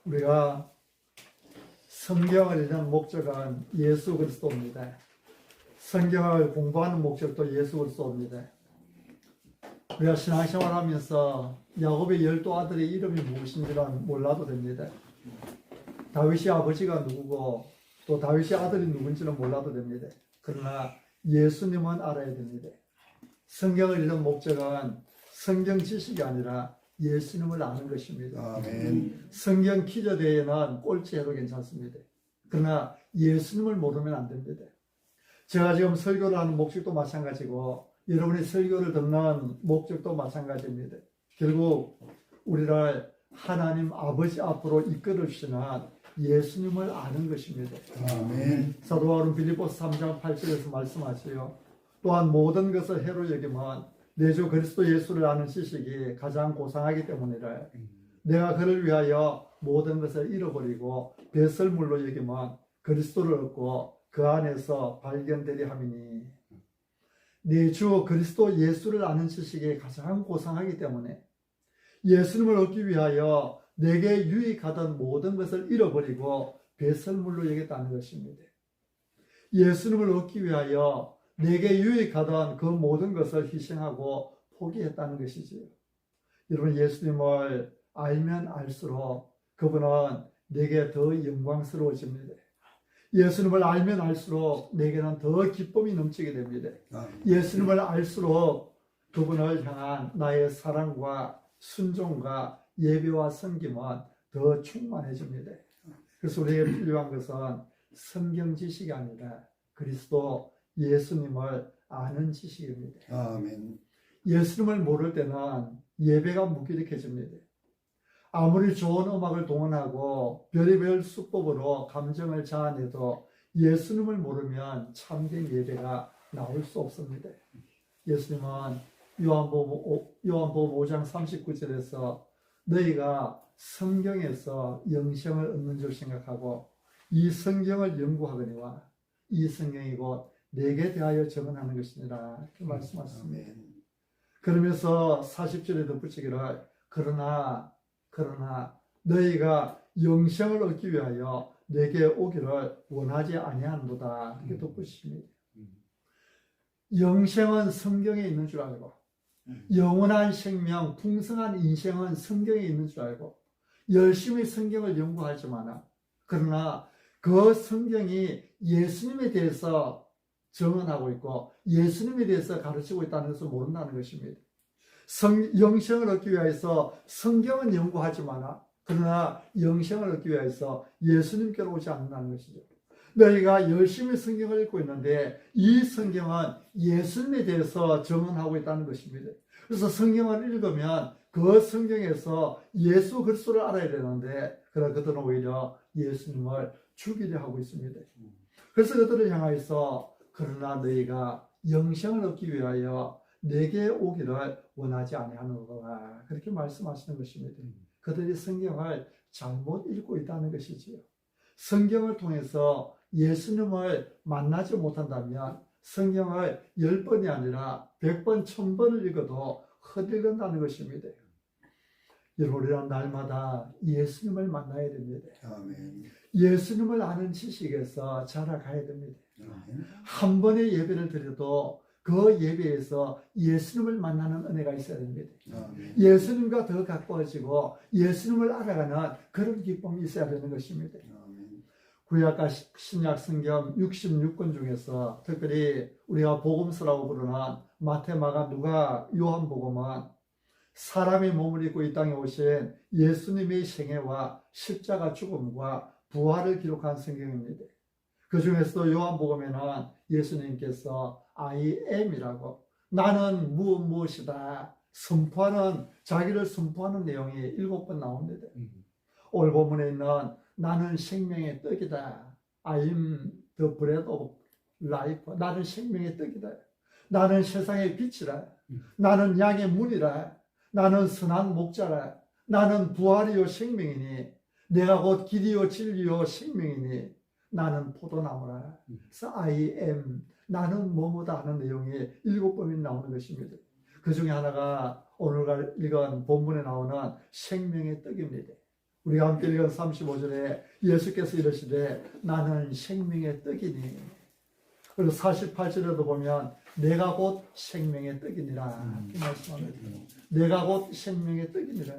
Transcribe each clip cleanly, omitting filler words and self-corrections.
우리가 성경을 읽는 목적은 예수 그리스도입니다. 성경을 공부하는 목적도 예수 그리스도입니다. 우리가 신앙생활하면서 야곱의 12아들의 이름이 무엇인지는 몰라도 됩니다. 다윗의 아버지가 누구고 또 다윗의 아들이 누군지는 몰라도 됩니다. 그러나 예수님은 알아야 됩니다. 성경을 읽는 목적은 성경 지식이 아니라 예수님을 아는 것입니다. 아멘. 성경 퀴즈대회는 꼴찌해도 괜찮습니다. 그러나 예수님을 모르면 안 됩니다. 제가 지금 설교를 하는 목적도 마찬가지고 여러분이 설교를 듣는 목적도 마찬가지입니다. 결국 우리를 하나님 아버지 앞으로 이끌어 주시는 예수님을 아는 것입니다. 아멘. 사도 바울은 빌립보서 3장 8절에서 말씀하시요. 또한 모든 것을 해로 여기면 내 주 그리스도 예수를 아는 지식이 가장 고상하기 때문이라. 내가 그를 위하여 모든 것을 잃어버리고 배설물로 여기면 그리스도를 얻고 그 안에서 발견되리 함이니. 내 주 그리스도 예수를 아는 지식이 가장 고상하기 때문에 예수님을 얻기 위하여 내게 유익하던 모든 것을 잃어버리고 배설물로 여겼다는 것입니다. 예수님을 얻기 위하여 내게 유익하던 그 모든 것을 희생하고 포기했다는 것이지요. 여러분, 예수님을 알면 알수록 그분은 내게 더 영광스러워집니다. 예수님을 알면 알수록 내게는 더 기쁨이 넘치게 됩니다. 예수님을 알수록 그분을 향한 나의 사랑과 순종과 예배와 섬김은 더 충만해집니다. 그래서 우리에게 필요한 것은 성경 지식이 아니라 그리스도 예수님을 아는 지식입니다. 아멘. 예수님을 모를 때는 예배가 무기력해집니다. 아무리 좋은 음악을 동원하고 별의별 수법으로 감정을 자아내도 예수님을 모르면 참된 예배가 나올 수 없습니다. 예수님은 요한복음 5장 39절에서 너희가 성경에서 영생을 얻는 줄 생각하고 이 성경을 연구하거니와 이 성경이 곧 내게 대하여 증언하는 것이니라 이렇게 말씀하셨습니다. 그러면서 40절에 덧붙이기를 그러나 너희가 영생을 얻기 위하여 내게 오기를 원하지 아니하는도다 이렇게 덧붙이십니다. 영생은 성경에 있는 줄 알고 영원한 생명, 풍성한 인생은 성경에 있는 줄 알고 열심히 성경을 연구하지만 그러나 그 성경이 예수님에 대해서 증언하고 있고 예수님에 대해서 가르치고 있다는 것을 모른다는 것입니다. 영생을 얻기 위해서 성경은 연구하지만 그러나 영생을 얻기 위해서 예수님께로 오지 않는다는 것이죠. 너희가 열심히 성경을 읽고 있는데 이 성경은 예수님에 대해서 증언하고 있다는 것입니다. 그래서 성경을 읽으면 그 성경에서 예수 그리스도를 알아야 되는데 그러나 그들은 오히려 예수님을 죽이려 하고 있습니다. 그래서 그들을 향하여서 그러나 너희가 영생을 얻기 위하여 내게 오기를 원하지 아니하노라 그렇게 말씀하시는 것입니다. 그들이 성경을 잘못 읽고 있다는 것이지요. 성경을 통해서 예수님을 만나지 못한다면 성경을 10번이 아니라 100번, 1000번을 읽어도 헛읽는다는 것입니다. 여러분, 우리는 날마다 예수님을 만나야 됩니다. 아멘. 예수님을 아는 지식에서 자라가야 됩니다. 아멘. 한 번의 예배를 드려도 그 예배에서 예수님을 만나는 은혜가 있어야 됩니다. 아멘. 예수님과 더 가까워지고 예수님을 알아가는 그런 기쁨이 있어야 되는 것입니다. 아멘. 구약과 신약 성경 66권 중에서 특별히 우리가 복음서라고 부르는 마태, 마가, 누가, 요한복음은 사람의 몸을 입고 이 땅에 오신 예수님의 생애와 십자가 죽음과 부활을 기록한 성경입니다. 그 중에서도 요한복음에는 예수님께서 I am이라고 나는 무엇이다 선포하는 자기를 선포하는 내용이 7번 나옵니다. 오늘 본문에 있는 나는 생명의 떡이다. I am the bread of life. 나는 생명의 떡이다. 나는 세상의 빛이라. 나는 양의 문이라. 나는 선한 목자라. 나는 부활이요 생명이니 내가 곧 길이요 진리요 생명이니 나는 포도나무라. 그래서 I am 나는 뭐뭐다 하는 내용이 7번이 나오는 것입니다. 그 중에 하나가 오늘 읽은 본문에 나오는 생명의 떡입니다. 우리가 함께 읽은 35절에 예수께서 이러시되 나는 생명의 떡이니. 그리고 48절에도 보면 내가 곧 생명의 떡이니라 이 말씀합니다. 내가 곧 생명의 떡이니라.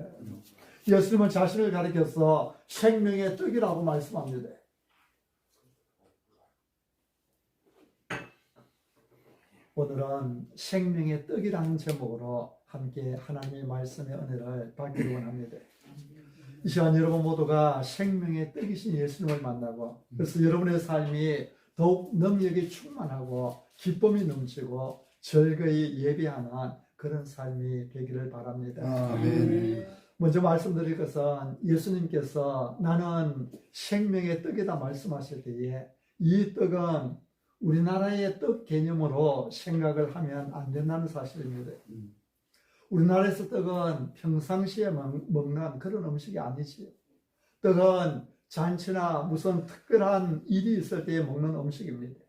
예수님은 자신을 가리켜서 생명의 떡이라고 말씀합니다. 오늘은 생명의 떡이라는 제목으로 함께 하나님의 말씀의 은혜를 받기를 원합니다. 이 시간 여러분 모두가 생명의 떡이신 예수님을 만나고, 그래서 여러분의 삶이 더욱 능력이 충만하고 기쁨이 넘치고 즐거이 예배하는 그런 삶이 되기를 바랍니다. 아멘. 먼저 말씀드릴 것은 예수님께서 나는 생명의 떡이다 말씀하실 때에 이 떡은 우리나라의 떡 개념으로 생각을 하면 안 된다는 사실입니다. 우리나라에서 떡은 평상시에 먹는 그런 음식이 아니지요. 떡은 잔치나 무슨 특별한 일이 있을 때 먹는 음식입니다.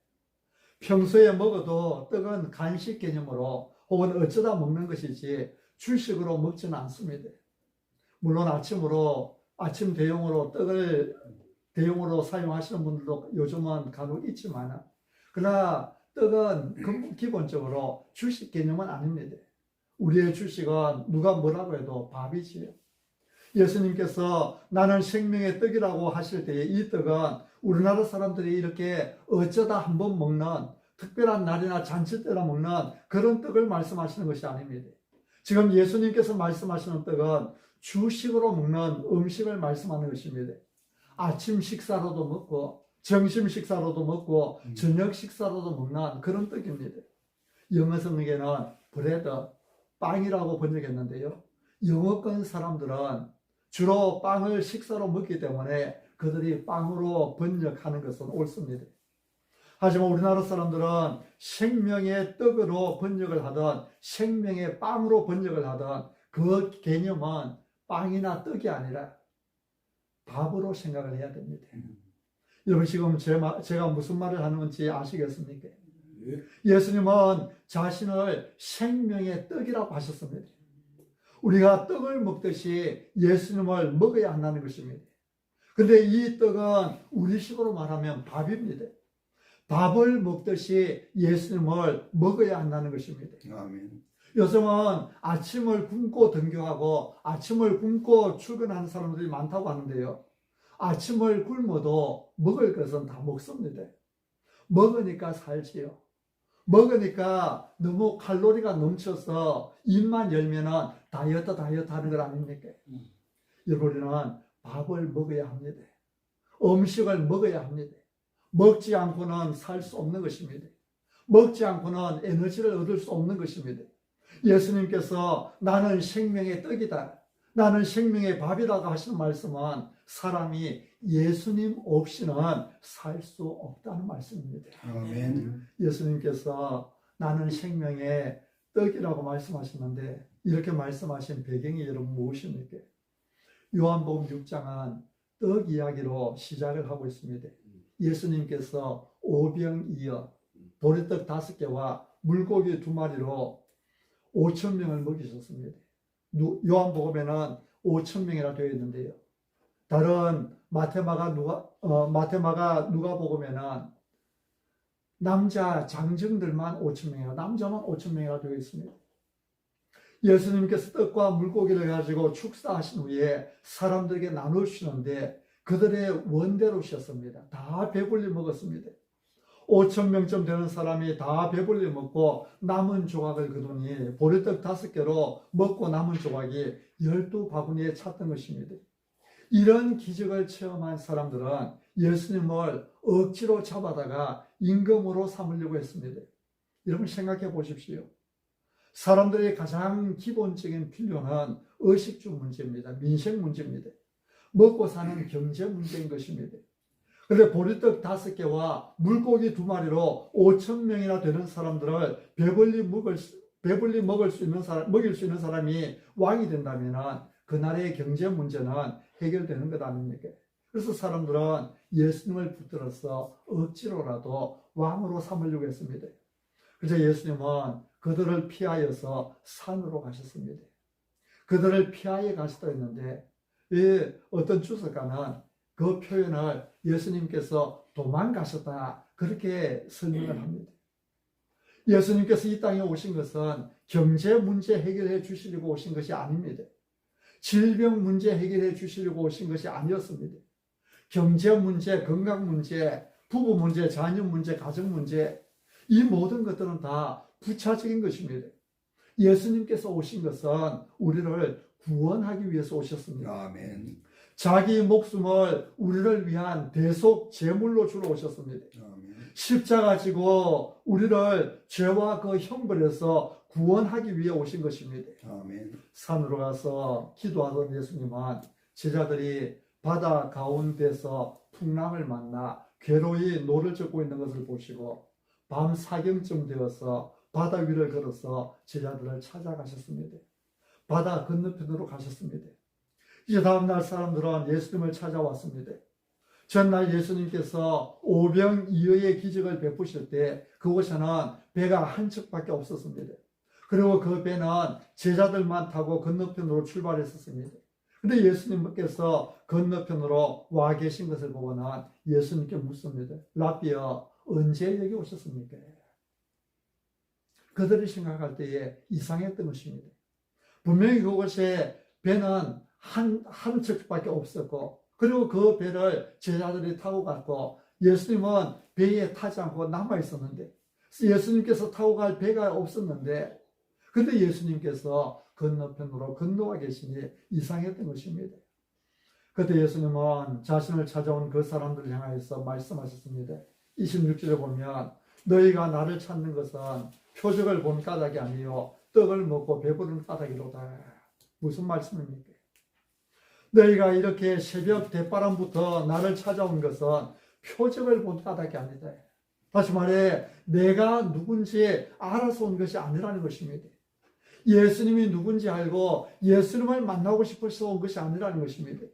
평소에 먹어도 떡은 간식 개념으로 혹은 어쩌다 먹는 것이지 주식으로 먹지는 않습니다. 물론 아침 대용으로 떡을 대용으로 사용하시는 분들도 요즘은 간혹 있지만, 그러나 떡은 기본적으로 주식 개념은 아닙니다. 우리의 주식은 누가 뭐라고 해도 밥이지요. 예수님께서 나는 생명의 떡이라고 하실 때에 이 떡은 우리나라 사람들이 이렇게 어쩌다 한번 먹는 특별한 날이나 잔치 때나 먹는 그런 떡을 말씀하시는 것이 아닙니다. 지금 예수님께서 말씀하시는 떡은 주식으로 먹는 음식을 말씀하는 것입니다. 아침 식사로도 먹고 점심 식사로도 먹고 저녁 식사로도 먹는 그런 떡입니다. 영어 성경에는 브레드, 빵이라고 번역했는데요. 영어권 사람들은 주로 빵을 식사로 먹기 때문에 그들이 빵으로 번역하는 것은 옳습니다. 하지만 우리나라 사람들은 생명의 떡으로 번역을 하든 생명의 빵으로 번역을 하든 그 개념은 빵이나 떡이 아니라 밥으로 생각을 해야 됩니다. 여러분 지금 제가 무슨 말을 하는지 아시겠습니까? 예수님은 자신을 생명의 떡이라고 하셨습니다. 우리가 떡을 먹듯이 예수님을 먹어야 한다는 것입니다. 그런데 이 떡은 우리식으로 말하면 밥입니다. 밥을 먹듯이 예수님을 먹어야 한다는 것입니다. 아멘. 요즘은 아침을 굶고 등교하고 아침을 굶고 출근하는 사람들이 많다고 하는데요. 아침을 굶어도 먹을 것은 다 먹습니다. 먹으니까 살지요. 먹으니까 너무 칼로리가 넘쳐서 입만 열면은 다이어트 하는 것 아닙니까? 여러분, 우리는 밥을 먹어야 합니다. 음식을 먹어야 합니다. 먹지 않고는 살 수 없는 것입니다. 먹지 않고는 에너지를 얻을 수 없는 것입니다. 예수님께서 나는 생명의 떡이다, 나는 생명의 밥이라고 하시는 말씀은 사람이 예수님 없이는 살 수 없다는 말씀입니다. 아멘. 예수님께서 나는 생명의 떡이라고 말씀하셨는데 이렇게 말씀하신 배경이 여러분 무엇입니까? 요한복음 6장은 떡 이야기로 시작을 하고 있습니다. 예수님께서 오병이어 보리떡 5개와 물고기 2마리로 5,000명을 먹이셨습니다. 요한복음에는 5,000명이라 되어 있는데요. 다른 마태마가 누가복음에는 남자 장정들만 5,000명이라, 남자만 5,000명이라 되어 있습니다. 예수님께서 떡과 물고기를 가지고 축사하신 후에 사람들에게 나누시는데 그들의 원대로 셨습니다. 다 배불리 먹었습니다. 5,000명쯤 되는 사람이 다 배불리 먹고 남은 조각을 거두니 보리떡 5개로 먹고 남은 조각이 12바구니에 찼던 것입니다. 이런 기적을 체험한 사람들은 예수님을 억지로 잡아다가 임금으로 삼으려고 했습니다. 여러분 생각해 보십시오. 사람들의 가장 기본적인 필요는 의식주 문제입니다. 민생 문제입니다. 먹고 사는 경제 문제인 것입니다. 그런데 보리떡 5개와 물고기 2마리로 5,000명이나 되는 사람들을 배불리 먹일 수 있는 사람이 왕이 된다면 그 나라의 경제 문제는 해결되는 것 아닙니까? 그래서 사람들은 예수님을 붙들어서 억지로라도 왕으로 삼으려고 했습니다. 그래서 예수님은 그들을 피하여서 산으로 가셨습니다. 그들을 피하여 가시다 했는데 이 어떤 주석가는 그 표현을 예수님께서 도망가셨다 그렇게 설명을 합니다. 예수님께서 이 땅에 오신 것은 경제 문제 해결해 주시려고 오신 것이 아닙니다. 질병 문제 해결해 주시려고 오신 것이 아니었습니다. 경제 문제, 건강 문제, 부부 문제, 자녀 문제, 가정 문제, 이 모든 것들은 다 부차적인 것입니다. 예수님께서 오신 것은 우리를 구원하기 위해서 오셨습니다. 아멘. 자기 목숨을 우리를 위한 대속 제물로 주러 오셨습니다. 아멘. 십자가 지고 우리를 죄와 그 형벌에서 구원하기 위해 오신 것입니다. 아멘. 산으로 가서 기도하던 예수님은 제자들이 바다 가운데서 풍랑을 만나 괴로이 노를 젓고 있는 것을 보시고 밤 사경쯤 되어서 바다 위를 걸어서 제자들을 찾아가셨습니다. 바다 건너편으로 가셨습니다. 이제 다음날 사람들은 예수님을 찾아왔습니다. 전날 예수님께서 오병이어의 기적을 베푸실 때 그곳에는 배가 한 척밖에 없었습니다. 그리고 그 배는 제자들만 타고 건너편으로 출발했었습니다. 근데 예수님께서 건너편으로 와 계신 것을 보고는 예수님께 묻습니다. 라비어, 언제 여기 오셨습니까? 그들이 생각할 때에 이상했던 것입니다. 분명히 그곳에 배는 한 척밖에 없었고, 그리고 그 배를 제자들이 타고 갔고, 예수님은 배에 타지 않고 남아 있었는데, 예수님께서 타고 갈 배가 없었는데, 근데 예수님께서 건너편으로 건너와 계시니 이상했던 것입니다. 그때 예수님은 자신을 찾아온 그 사람들을 향하여서 말씀하셨습니다. 26절에 보면 너희가 나를 찾는 것은 표적을 본 까닭이 아니요 떡을 먹고 배부른 까닭이로다. 무슨 말씀입니까? 너희가 이렇게 새벽 대바람부터 나를 찾아온 것은 표적을 본 까닭이 아니다. 다시 말해 내가 누군지 알아서 온 것이 아니라는 것입니다. 예수님이 누군지 알고 예수님을 만나고 싶어서 온 것이 아니라는 것입니다.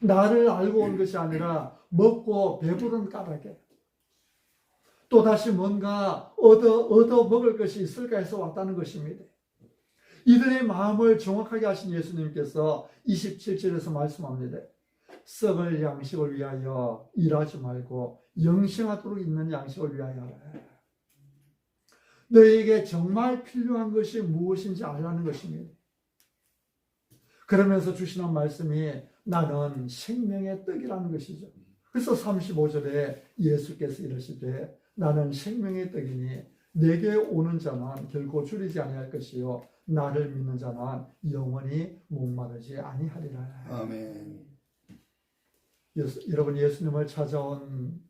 나를 알고 온 것이 아니라 먹고 배부른 까닭에 또다시 뭔가 얻어 먹을 것이 있을까 해서 왔다는 것입니다. 이들의 마음을 정확하게 하신 예수님께서 27절에서 말씀합니다. 썩을 양식을 위하여 일하지 말고 영생하도록 있는 양식을 위하여 하라. 너희에게 정말 필요한 것이 무엇인지 알라는 것입니다. 그러면서 주시는 말씀이 나는 생명의 떡이라는 것이죠. 그래서 35절에 예수께서 이러시되 나는 생명의 떡이니 내게 오는 자는 결코 줄이지 아니할 것이요 나를 믿는 자는 영원히 목마르지 아니하리라. 아멘. 여러분, 예수님을 찾아온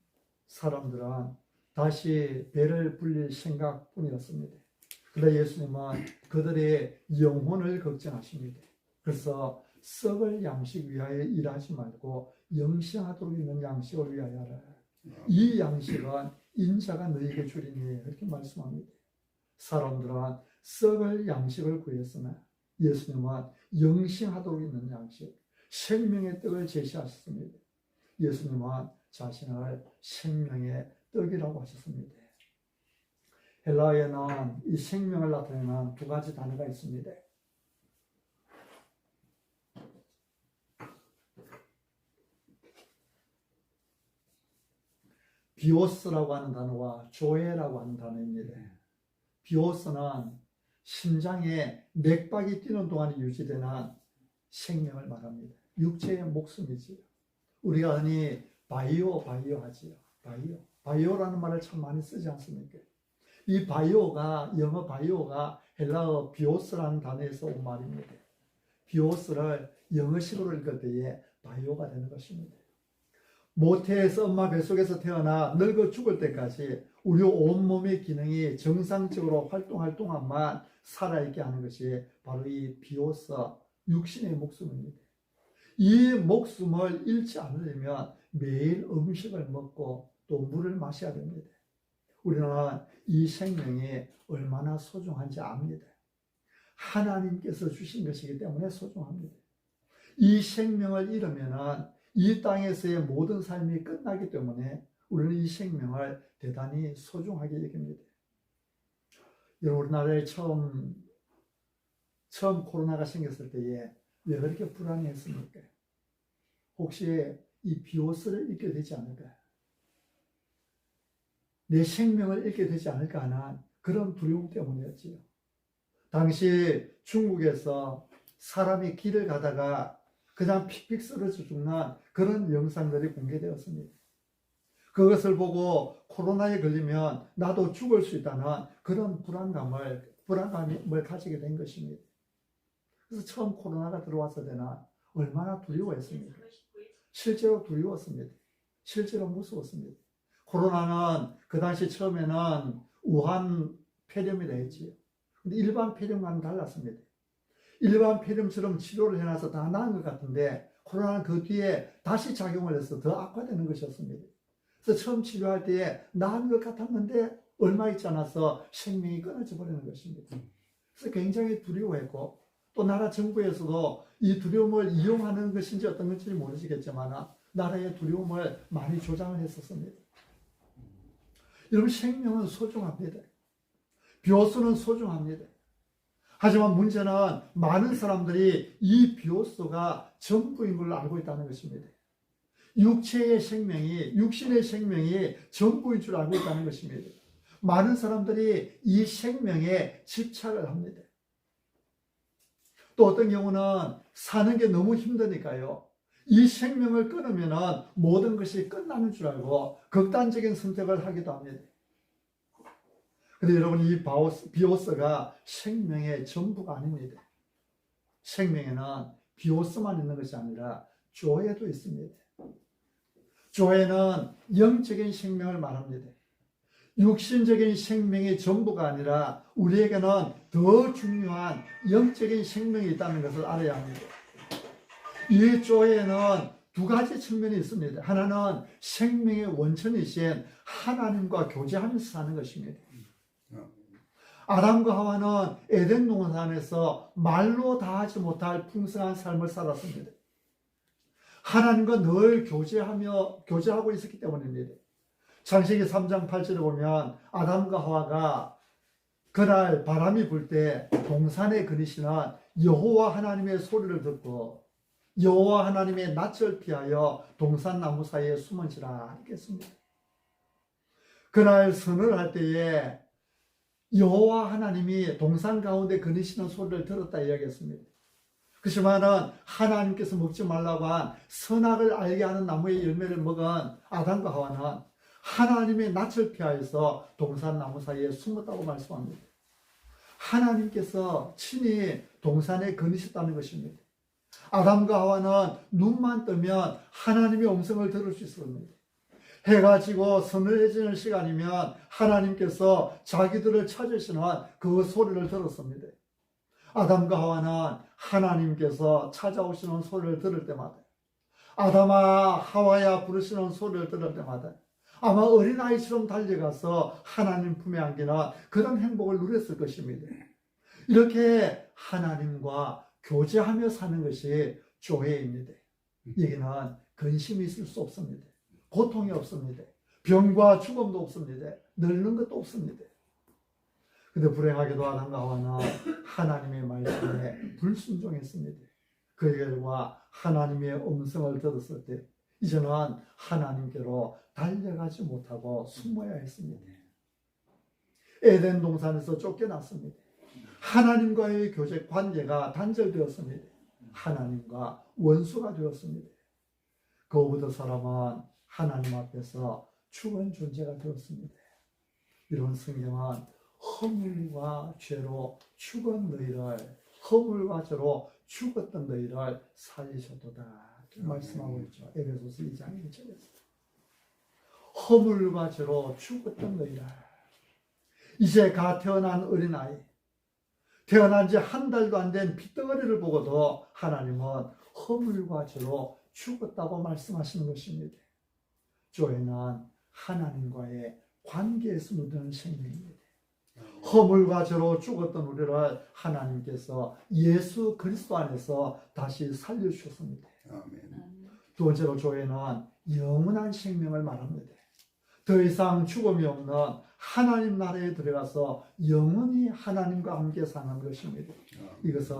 사람들은 다시 배를 불릴 생각뿐이었습니다. 그러나 예수님은 그들의 영혼을 걱정하십니다. 그래서 썩을 양식 위하여 일하지 말고 영생하도록 있는 양식을 위하여 하라. 이 양식은 인자가 너희에게 주리니 이렇게 말씀합니다. 사람들은 썩을 양식을 구했으나 예수님은 영생하도록 있는 양식, 생명의 떡을 제시하셨습니다. 예수님은 자신을 생명의 떡이라고 하셨습니다. 헬라어에는 이 생명을 나타내는 두 가지 단어가 있습니다. 비오스라고 하는 단어와 조에라고 하는 단어입니다. 비오스는 심장에 맥박이 뛰는 동안 유지되는 생명을 말합니다. 육체의 목숨이지요. 우리가 흔히 바이오 하지요. 바이오라는 말을 참 많이 쓰지 않습니까? 이 바이오가, 영어 바이오가 헬라어 비오스라는 단어에서 온 말입니다. 비오스를 영어식으로 읽을 때에 바이오가 되는 것입니다. 모태에서 엄마 뱃속에서 태어나 늙어 죽을 때까지 우리 온몸의 기능이 정상적으로 활동할 동안만 살아있게 하는 것이 바로 이 비오스, 육신의 목숨입니다. 이 목숨을 잃지 않으려면 매일 음식을 먹고 또 물을 마셔야 됩니다. 우리는 이 생명이 얼마나 소중한지 압니다. 하나님께서 주신 것이기 때문에 소중합니다. 이 생명을 잃으면 이 땅에서의 모든 삶이 끝나기 때문에 우리는 이 생명을 대단히 소중하게 여깁니다. 여러분, 우리나라에 처음 코로나가 생겼을 때에 왜 그렇게 불안해했습니까? 혹시 이 비오스를 잃게 되지 않을까요? 내 생명을 잃게 되지 않을까 하는 그런 두려움 때문이었지요. 당시 중국에서 사람이 길을 가다가 그냥 픽픽 쓰러져 죽는 그런 영상들이 공개되었습니다. 그것을 보고 코로나에 걸리면 나도 죽을 수 있다는 그런 불안감을 가지게 된 것입니다. 그래서 처음 코로나가 들어왔을 때는 얼마나 두려워했습니까? 실제로 두려웠습니다. 실제로 무서웠습니다. 코로나는 그 당시 처음에는 우한 폐렴이라 했지요. 근데 일반 폐렴과는 달랐습니다. 일반 폐렴처럼 치료를 해놔서 다 나은 것 같은데 코로나는 그 뒤에 다시 작용을 해서 더 악화되는 것이었습니다. 그래서 처음 치료할 때에 나은 것 같았는데 얼마 있지 않아서 생명이 끊어져 버리는 것입니다. 그래서 굉장히 두려워했고 또 나라 정부에서도 이 두려움을 이용하는 것인지 어떤 건지 모르시겠지만 나라의 두려움을 많이 조장을 했었습니다. 여러분 생명은 소중합니다. 비오스는 소중합니다. 하지만 문제는 많은 사람들이 이 비오스가 전부인 걸로 알고 있다는 것입니다. 육신의 생명이 전부인 줄 알고 있다는 것입니다. 많은 사람들이 이 생명에 집착을 합니다. 또 어떤 경우는 사는 게 너무 힘드니까요. 이 생명을 끊으면 모든 것이 끝나는 줄 알고 극단적인 선택을 하기도 합니다. 그런데 여러분 이 비오스가 생명의 전부가 아닙니다. 생명에는 비오스만 있는 것이 아니라 조에도 있습니다. 조에는 영적인 생명을 말합니다. 육신적인 생명의 전부가 아니라 우리에게는 더 중요한 영적인 생명이 있다는 것을 알아야 합니다. 이 조에는 두 가지 측면이 있습니다. 하나는 생명의 원천이신 하나님과 교제하면서 사는 것입니다. 아담과 하와는 에덴 동산에서 말로 다하지 못할 풍성한 삶을 살았습니다. 하나님과 늘 교제하고 있었기 때문입니다. 창세기 3장 8절에 보면 아담과 하와가 그날 바람이 불 때 동산에 그리시는 여호와 하나님의 소리를 듣고 여호와 하나님의 낯을 피하여 동산나무 사이에 숨은지라 했겠습니다. 그날 선을 할 때에 여호와 하나님이 동산 가운데 그리시는 소리를 들었다 이야기했습니다. 그렇지만은 하나님께서 먹지 말라고 한 선악을 알게 하는 나무의 열매를 먹은 아담과 하와는 하나님의 낯을 피하여서 동산나무 사이에 숨었다고 말씀합니다. 하나님께서 친히 동산에 거니셨다는 것입니다. 아담과 하와는 눈만 뜨면 하나님의 음성을 들을 수 있었습니다. 해가 지고 서늘해지는 시간이면 하나님께서 자기들을 찾으시는 그 소리를 들었습니다. 아담과 하와는 하나님께서 찾아오시는 소리를 들을 때마다 아담아 하와야 부르시는 소리를 들을 때마다 아마 어린아이처럼 달려가서 하나님 품에 안기는 그런 행복을 누렸을 것입니다. 이렇게 하나님과 교제하며 사는 것이 교회입니다. 여기는 근심이 있을 수 없습니다. 고통이 없습니다. 병과 죽음도 없습니다. 늙는 것도 없습니다. 근데 불행하게도 아담과 하와는 하나님의 말씀에 불순종했습니다. 그 결과 하나님의 음성을 들었을 때 이제는 하나님께로 달려가지 못하고 숨어야 했습니다. 에덴 동산에서 쫓겨났습니다. 하나님과의 교제 관계가 단절되었습니다. 하나님과 원수가 되었습니다. 그로부터 사람은 하나님 앞에서 죽은 존재가 되었습니다. 이런 성경은 허물과 죄로 죽은 너희를 허물과 죄로 죽었던 너희를 살리셨도다 말씀하고 있죠. 에베소서 2장 1절에서 허물과 죄로 죽었던 너희를 이제 갓 태어난 어린아이 태어난 지 한 달도 안 된 핏덩어리를 보고도 하나님은 허물과 죄로 죽었다고 말씀하시는 것입니다. 교회는 하나님과의 관계에서 누리는 생명입니다. 허물과 죄로 죽었던 우리를 하나님께서 예수 그리스도 안에서 다시 살려주셨습니다. 두 번째로 교회는 영원한 생명을 말합니다. 더 이상 죽음이 없는 하나님 나라에 들어가서 영원히 하나님과 함께 사는 것입니다. 이것은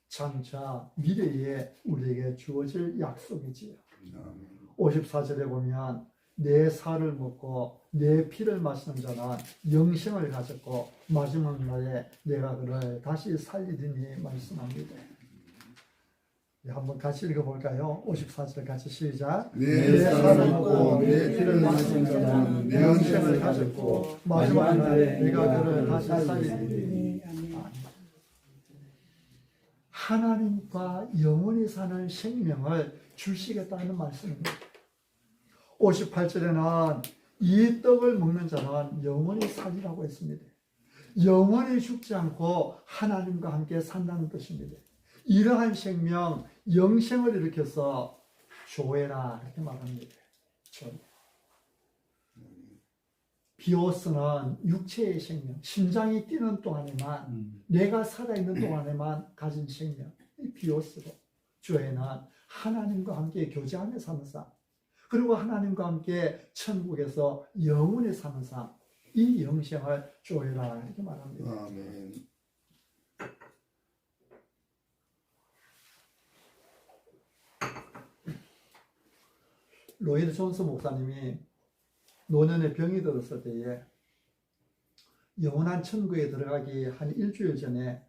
장차 미래에 우리에게 주어질 약속이지요. 아멘. 54절에 보면 내 살을 먹고 내 피를 마시는 자는 영생을 가졌고 마지막 날에 내가 그를 다시 살리리니 말씀합니다. 네, 한번 같이 읽어볼까요? 54절 같이 시작. 내 살을 먹고 내 피를 마시는 자는 영생을 가졌고 마지막 날에 내가 그를 다시 살리리니. 하나님과 영원히 사는 생명을 주시겠다는 말씀입니다. 58절에는 이 떡을 먹는 자는 영원히 살리라고 했습니다. 영원히 죽지 않고 하나님과 함께 산다는 뜻입니다. 이러한 생명, 영생을 일으켜서 조회라 이렇게 말합니다. 비오스는 육체의 생명, 심장이 뛰는 동안에만, 내가 살아있는 동안에만 가진 생명, 이 비오스고, 조회는 하나님과 함께 교제하며 사는 삶, 그리고 하나님과 함께 천국에서 영원히 사는 삶, 이 영생을 조회라 이렇게 말합니다. 아멘. 로이드 존스 목사님이 노년에 병이 들었을 때에 영원한 천국에 들어가기 한 일주일 전에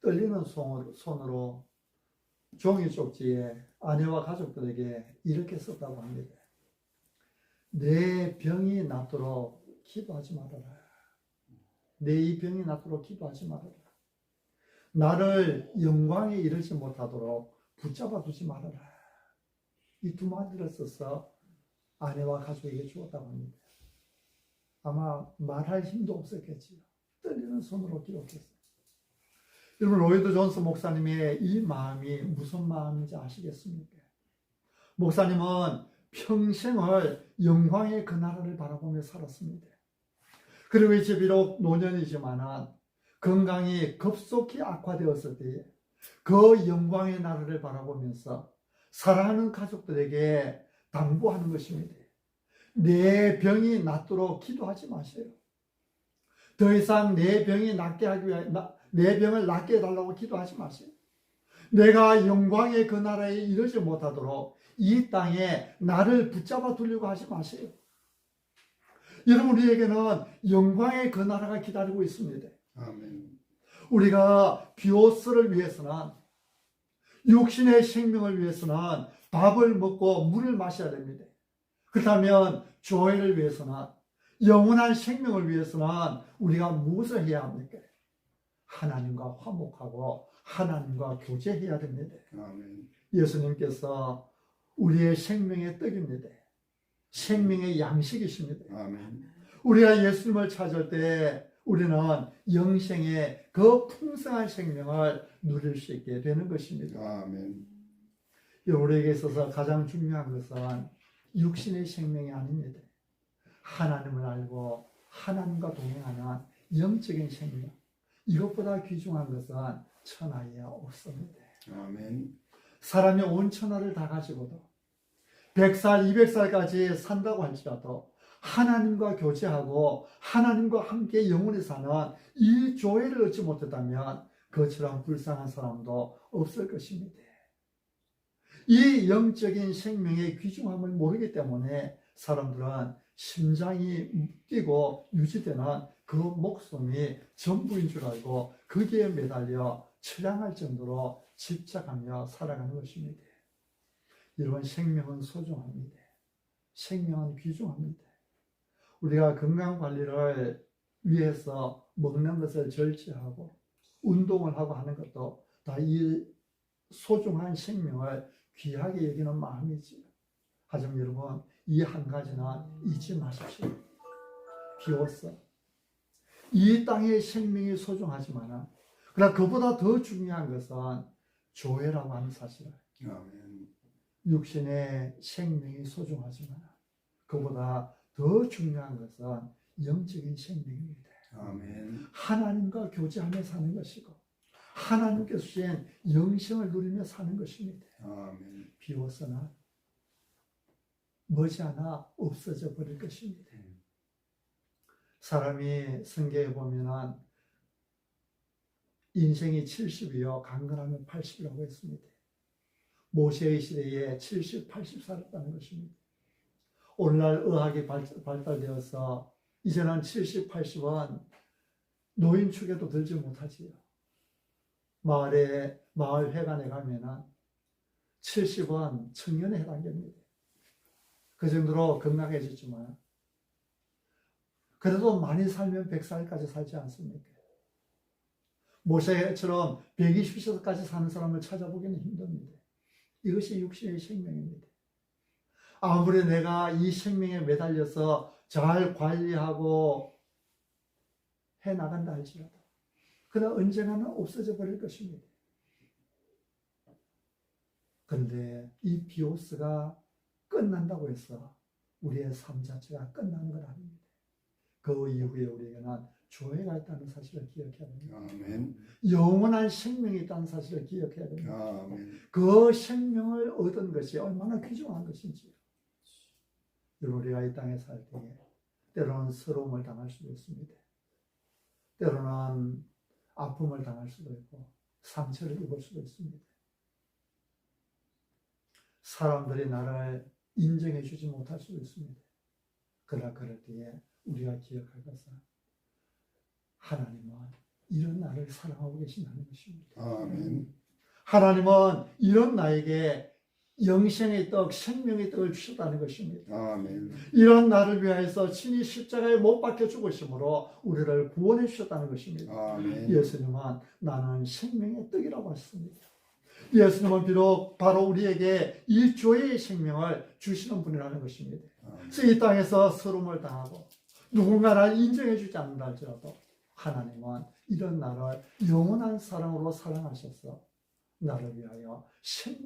떨리는 손으로 종이 쪽지에 아내와 가족들에게 이렇게 썼다고 합니다. 내 병이 낫도록 기도하지 말아라. 내 이 병이 낫도록 기도하지 말아라. 나를 영광에 이르지 못하도록 붙잡아 두지 말아라. 이 두 마디를 써서 아내와 가족에게 주었다고 합니다. 아마 말할 힘도 없었겠지요. 떨리는 손으로 기록했어요. 여러분, 로이드 존스 목사님의 이 마음이 무슨 마음인지 아시겠습니까? 목사님은 평생을 영광의 그 나라를 바라보며 살았습니다. 그리고 이제 비록 노년이지만 건강이 급속히 악화되었을 때에 그 영광의 나라를 바라보면서 사랑하는 가족들에게 당부하는 것입니다. 내 병이 낫도록 기도하지 마세요. 더 이상 내 병이 낫게 하기 위해 내 병을 낫게 해달라고 기도하지 마세요. 내가 영광의 그 나라에 이르지 못하도록 이 땅에 나를 붙잡아 두려고 하지 마세요. 여러분, 우리에게는 영광의 그 나라가 기다리고 있습니다. 아멘. 우리가 비오스를 위해서는, 육신의 생명을 위해서는 밥을 먹고 물을 마셔야 됩니다. 그렇다면 조회를 위해서는, 영원한 생명을 위해서는 우리가 무엇을 해야 합니까? 하나님과 화목하고 하나님과 교제해야 됩니다. 아멘. 예수님께서 우리의 생명의 떡입니다. 생명의 양식이십니다. 아멘. 우리가 예수님을 찾을 때 우리는 영생의 그 풍성한 생명을 누릴 수 있게 되는 것입니다. 아멘. 우리에게 있어서 가장 중요한 것은 육신의 생명이 아닙니다. 하나님을 알고 하나님과 동행하는 영적인 생명, 이것보다 귀중한 것은 천하에 없습니다. 아멘. 사람이 온 천하를 다 가지고도 100살, 200살까지 산다고 할지라도 하나님과 교제하고 하나님과 함께 영원히 사는 이 조회를 얻지 못했다면 그처럼 불쌍한 사람도 없을 것입니다. 이 영적인 생명의 귀중함을 모르기 때문에 사람들은 심장이 뛰고 유지되는 그 목숨이 전부인 줄 알고 거기에 매달려 처량할 정도로 집착하며 살아가는 것입니다. 여러분, 생명은 소중합니다. 생명은 귀중합니다. 우리가 건강관리를 위해서 먹는 것을 절제하고 운동을 하고 하는 것도 다 이 소중한 생명을 귀하게 여기는 마음이지요. 하지만 여러분, 이 한 가지는 잊지 마십시오. 비로소 이 땅의 생명이 소중하지만 그러나 그보다 더 중요한 것은 조회라고 하는 사실을, 아멘. 육신의 생명이 소중하지만 그보다 더 중요한 것은 영적인 생명입니다. 아멘. 하나님과 교제하며 사는 것이고 하나님께서 주신 영생을 누리며 사는 것입니다. 아멘. 비로소는 머지않아 없어져 버릴 것입니다. 사람이 성경에 보면은 인생이 70이요 강건하면 80이라고 했습니다. 모세의 시대에 70, 80 살았다는 것입니다. 오늘날 의학이 발달되어서 이제는 70, 80은 노인축에도 들지 못하지요. 마을 회관에 가면은 70은 청년에 해당됩니다. 그 정도로 건강해졌지만 그래도 많이 살면 100살까지 살지 않습니까? 모세처럼 120세까지 사는 사람을 찾아보기는 힘듭니다. 이것이 육신의 생명입니다. 아무리 내가 이 생명에 매달려서 잘 관리하고 해나간다 할지라도 그러나 언젠가는 없어져 버릴 것입니다. 그런데 이 비오스가 끝난다고 해서 우리의 삶 자체가 끝나는 건 아닙니다. 그 이후에 우리에게는 조회가 있다는 사실을 기억해야 됩니다. 아멘. 영원한 생명이 있다는 사실을 기억해야 됩니다. 아멘. 그 생명을 얻은 것이 얼마나 귀중한 것인지. 우리가 이 땅에 살 때에 때로는 서러움을 당할 수도 있습니다. 때로는 아픔을 당할 수도 있고 상처를 입을 수도 있습니다. 사람들이 나를 인정해 주지 못할 수도 있습니다. 그러나 그럴 때에 우리가 기억할 것은 하나님은 이런 나를 사랑하고 계신다는 것입니다. 아멘. 하나님은 이런 나에게 영생의 떡, 생명의 떡을 주셨다는 것입니다. 아멘. 이런 나를 위하여서 친히 십자가에 못 박혀 죽으심으로 우리를 구원해 주셨다는 것입니다. 아멘. 예수님은 나는 생명의 떡이라고 하셨습니다. 예수님은 비록 바로 우리에게 이 조의 생명을 주시는 분이라는 것입니다. 그래서 이 땅에서 서름을 당하고 누군가 나를 인정해 주지 않는다 할지라도 하나님은 이런 나를 영원한 사랑으로 사랑하셔서 나를 위하여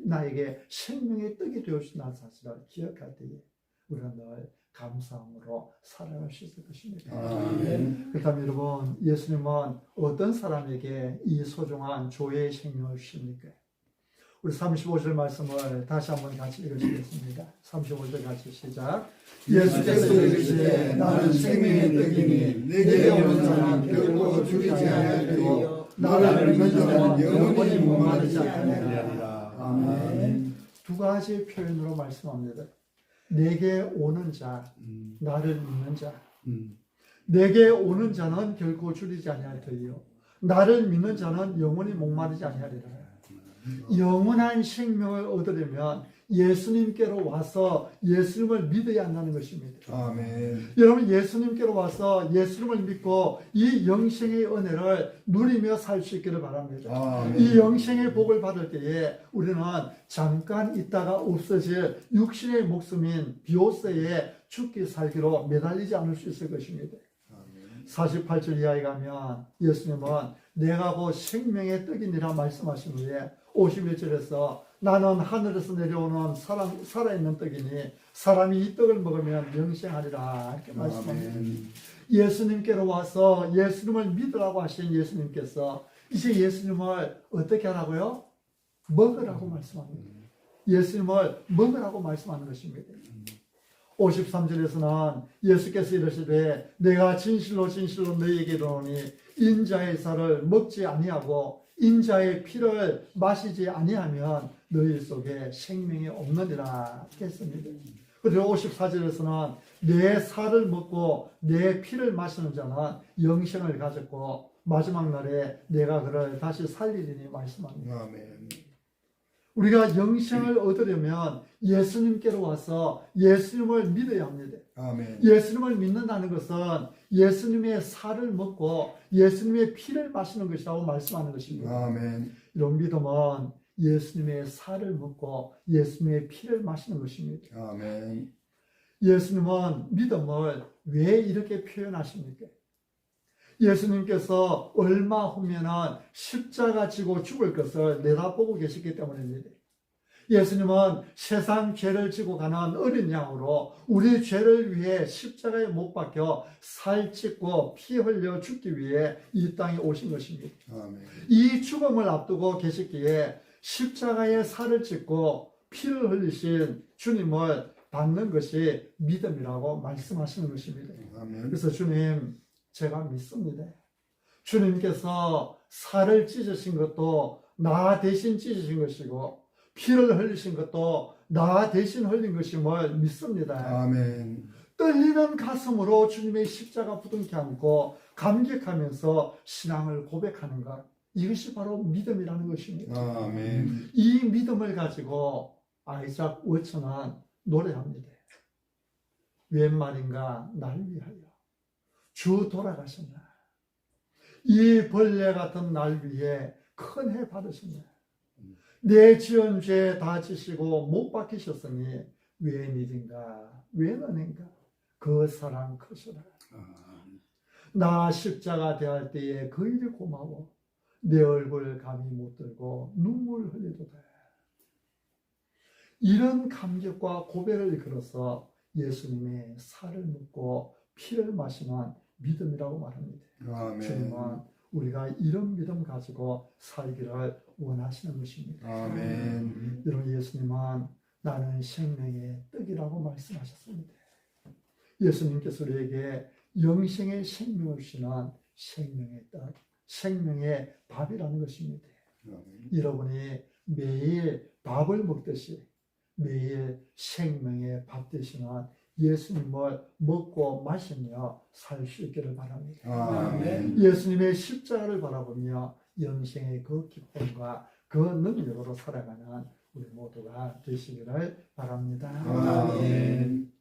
나에게 생명의 떡이 되어주신다는 사실을 기억할 때에 우리는 늘 감사함으로 살아갈 수 있을 것입니다. 아멘. 그렇다면 여러분, 예수님은 어떤 사람에게 이 소중한 조의 생명을 주십니까? 우리 35절 말씀을 다시 한번 같이 읽으시겠습니다. 35절 같이 시작. 예수께서 이르시되 나는 생명의 떡이니 내게 오는 자는 결코 죽이지 아니할 터이요 나를 믿는 자는 영원히 목마르지 아니하리라. 아멘. 두 가지 표현으로 말씀합니다. 내게 오는 자, 나를 믿는 자. 내게 오는 자는 결코 줄이지 아니할 터이요 나를 믿는 자는 영원히 목마르지 아니하리라. 영원한 생명을 얻으려면 예수님께로 와서 예수님을 믿어야 한다는 것입니다. 아멘. 여러분, 예수님께로 와서 예수님을 믿고 이 영생의 은혜를 누리며 살 수 있기를 바랍니다. 아멘. 이 영생의 복을 받을 때에 우리는 잠깐 있다가 없어질 육신의 목숨인 비오스의 죽기 살기로 매달리지 않을 수 있을 것입니다. 48절 이하에 가면 예수님은 내가 곧 생명의 떡이니라 말씀하신 후에 51절에서 나는 하늘에서 내려오는 살아있는 떡이니 사람이 이 떡을 먹으면 영생하리라 이렇게 말씀합니다. 예수님께로 와서 예수님을 믿으라고 하신 예수님께서 이제 예수님을 어떻게 하라고요? 먹으라고 말씀합니다. 예수님을 먹으라고 말씀하는 것입니다. 53절에서는 예수께서 이르시되 내가 진실로 진실로 너희에게 이르노니 인자의 살을 먹지 아니하고 인자의 피를 마시지 아니하면 너희 속에 생명이 없느니라 했습니다. 그리고 54절에서는 내 살을 먹고 내 피를 마시는 자는 영생을 가졌고 마지막 날에 내가 그를 다시 살리리니 말씀합니다. 아멘. 우리가 영생을 얻으려면 예수님께로 와서 예수님을 믿어야 합니다. 아멘. 예수님을 믿는다는 것은 예수님의 살을 먹고 예수님의 피를 마시는 것이라고 말씀하는 것입니다. 아멘. 이런 믿음은 예수님의 살을 먹고 예수님의 피를 마시는 것입니다. 아멘. 예수님은 믿음을 왜 이렇게 표현하십니까? 예수님께서 얼마 후면은 십자가 지고 죽을 것을 내다보고 계시기 때문입니다. 예수님은 세상 죄를 지고 가는 어린 양으로 우리 죄를 위해 십자가에 못 박혀 살찢고 피 흘려 죽기 위해 이 땅에 오신 것입니다. 아멘. 이 죽음을 앞두고 계시기에 십자가에 살을 찢고 피를 흘리신 주님을 받는 것이 믿음이라고 말씀하시는 것입니다. 아멘. 그래서 주님, 제가 믿습니다. 주님께서 살을 찢으신 것도 나 대신 찢으신 것이고 피를 흘리신 것도 나 대신 흘린 것임을 믿습니다. 아멘. 떨리는 가슴으로 주님의 십자가 부둥켜 안고 감격하면서 신앙을 고백하는 것, 이것이 바로 믿음이라는 것입니다. 아멘. 이 믿음을 가지고 아이작 워처는 노래합니다. 웬 말인가 날 위하여 주 돌아가셨나, 이 벌레 같은 날 위에 큰 해 받으셨나, 내 지은 죄 다 지시고 못 박히셨으니 웬 일인가 웬 은혜인가, 그 사랑 크시라. 나 십자가 대할 때에 그 일이 고마워 내 얼굴 감히 못 들고 눈물 흘리도다. 이런 감격과 고백을 이끌어서 예수님의 살을 묻고 피를 마시는 믿음이라고 말합니다. 아멘. 주님은 우리가 이런 믿음 가지고 살기를 원하시는 것입니다. 아멘. 여러분, 예수님은 나는 생명의 떡이라고 말씀하셨습니다. 예수님께서 우리에게 영생의 생명을 주시는 생명의 떡, 생명의 밥이라는 것입니다. 여러분이 매일 밥을 먹듯이 매일 생명의 밥 되시는 예수님을 먹고 마시며 살 수 있기를 바랍니다. 아멘. 예수님의 십자가를 바라보며 영생의 그 기쁨과 그 능력으로 살아가는 우리 모두가 되시기를 바랍니다. 아멘.